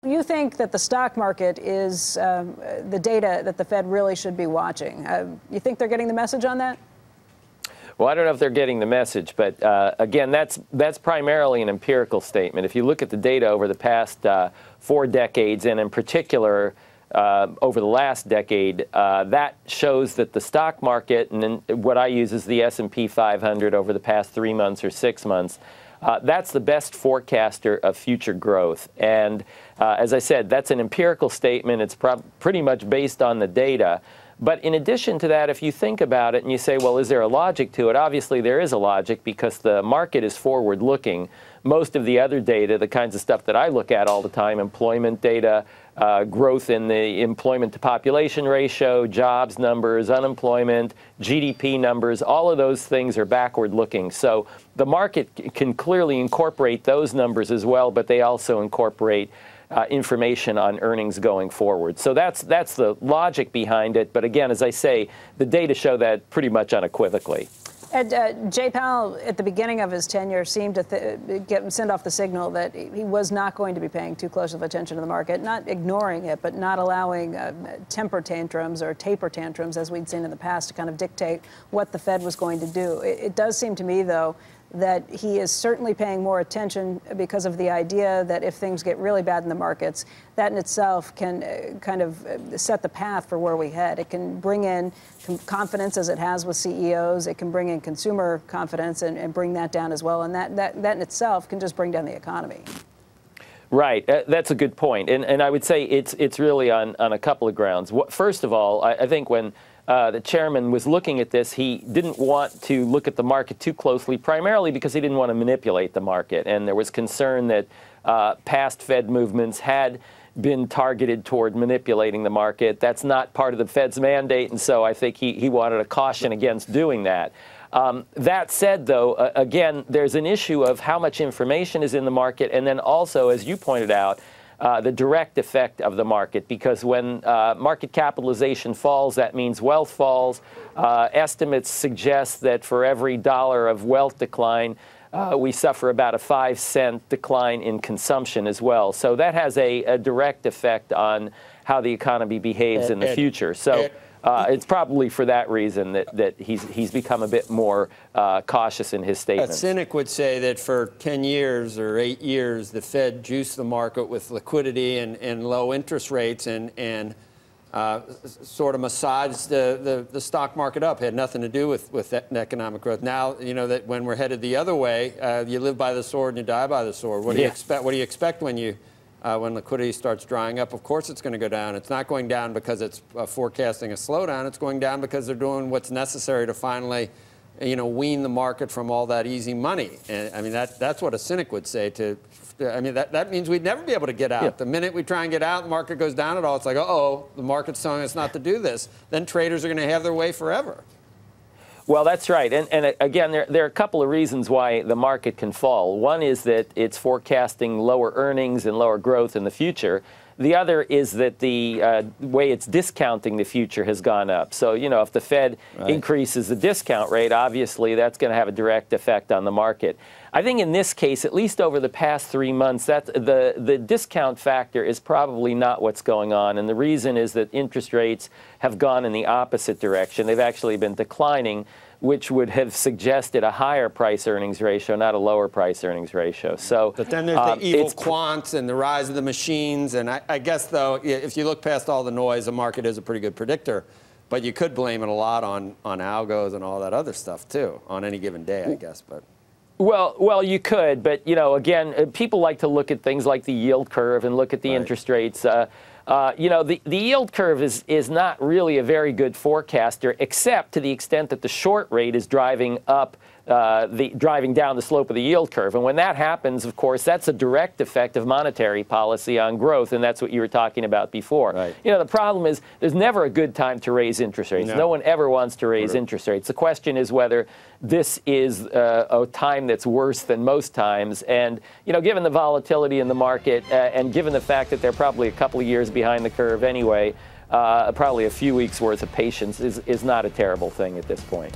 You think that the stock market is the data that the Fed really should be watching. You think they're getting the message on that? Well, I don't know if they're getting the message, but again, that's primarily an empirical statement. If you look at the data over the past 4 decades, and in particular over the last decade, that shows that the stock market, and what I use is the S&P 500 over the past 3 months or 6 months, that's the best forecaster of future growth. And as I said, that's an empirical statement. It's pretty much based on the data. But in addition to that, if you think about it and you say, well, is there a logic to it? Obviously, there is a logic because the market is forward-looking. Most of the other data, the kinds of stuff that I look at all the time, employment data, growth in the employment to population ratio, jobs numbers, unemployment, GDP numbers, all of those things are backward-looking. So the market can clearly incorporate those numbers as well, but they also incorporate information on earnings going forward. So that's the logic behind it. But again, as I say, the data show that pretty much unequivocally. And Jay Powell, at the beginning of his tenure, seemed to send off the signal that he was not going to be paying too close of attention to the market, not ignoring it, but not allowing temper tantrums or taper tantrums, as we'd seen in the past, to kind of dictate what the Fed was going to do. It does seem to me, though, that he is certainly paying more attention because of the idea that if things get really bad in the markets, that in itself can kind of set the path for where we head. It can bring in confidence, as it has with CEOs. It can bring in consumer confidence and bring that down as well. And that in itself can just bring down the economy. Right. That's a good point. And I would say it's really on a couple of grounds. First of all, I think when the chairman was looking at this, he didn't want to look at the market too closely, primarily because he didn't want to manipulate the market. And there was concern that past Fed movements had been targeted toward manipulating the market. That's not part of the Fed's mandate, and so I think he wanted a caution against doing that. That said, though, again, there's an issue of how much information is in the market, and then also, as you pointed out, the direct effect of the market, because when market capitalization falls, that means wealth falls. Estimates suggest that for every dollar of wealth decline, we suffer about a 5-cent decline in consumption as well. So that has a direct effect on how the economy behaves in the future. So it's probably for that reason that he's become a bit more cautious in his statements. A cynic would say that for 10 years or 8 years, the Fed juiced the market with liquidity and low interest rates and sort of massaged the stock market up. It had nothing to do with economic growth. Now, you know that when we're headed the other way, you live by the sword and you die by the sword. What do you expect? What do you expect when liquidity starts drying up? Of course it's going to go down. It's not going down because it's forecasting a slowdown. It's going down because they're doing what's necessary to finally, wean the market from all that easy money. And I mean, that's what a cynic would say that means we'd never be able to get out. Yeah. The minute we try and get out, the market goes down at all. It's like, uh-oh, the market's telling us not to do this. Then traders are going to have their way forever. Well, that's right. And again, there are a couple of reasons why the market can fall. One is that it's forecasting lower earnings and lower growth in the future. The other is that the way it's discounting the future has gone up. So, if the Fed increases the discount rate, obviously that's going to have a direct effect on the market. I think in this case, at least over the past 3 months, the discount factor is probably not what's going on. And the reason is that interest rates have gone in the opposite direction. They've actually been declining, which would have suggested a higher price-earnings ratio, not a lower price-earnings ratio. So, but then there's the evil quants and the rise of the machines. And I guess, though, if you look past all the noise, the market is a pretty good predictor. But you could blame it a lot on algos and all that other stuff, too, on any given day, I guess. But Well, you could. But, again, people like to look at things like the yield curve and look at the interest rates. The yield curve is not really a very good forecaster, except to the extent that the short rate is driving up, driving down the slope of the yield curve. And when that happens, of course, that's a direct effect of monetary policy on growth, and that's what you were talking about before. Right. The problem is there's never a good time to raise interest rates. No one ever wants to raise interest rates. The question is whether this is a time that's worse than most times. And, given the volatility in the market and given the fact that they're probably a couple of years behind the curve anyway, probably a few weeks worth of patience is not a terrible thing at this point.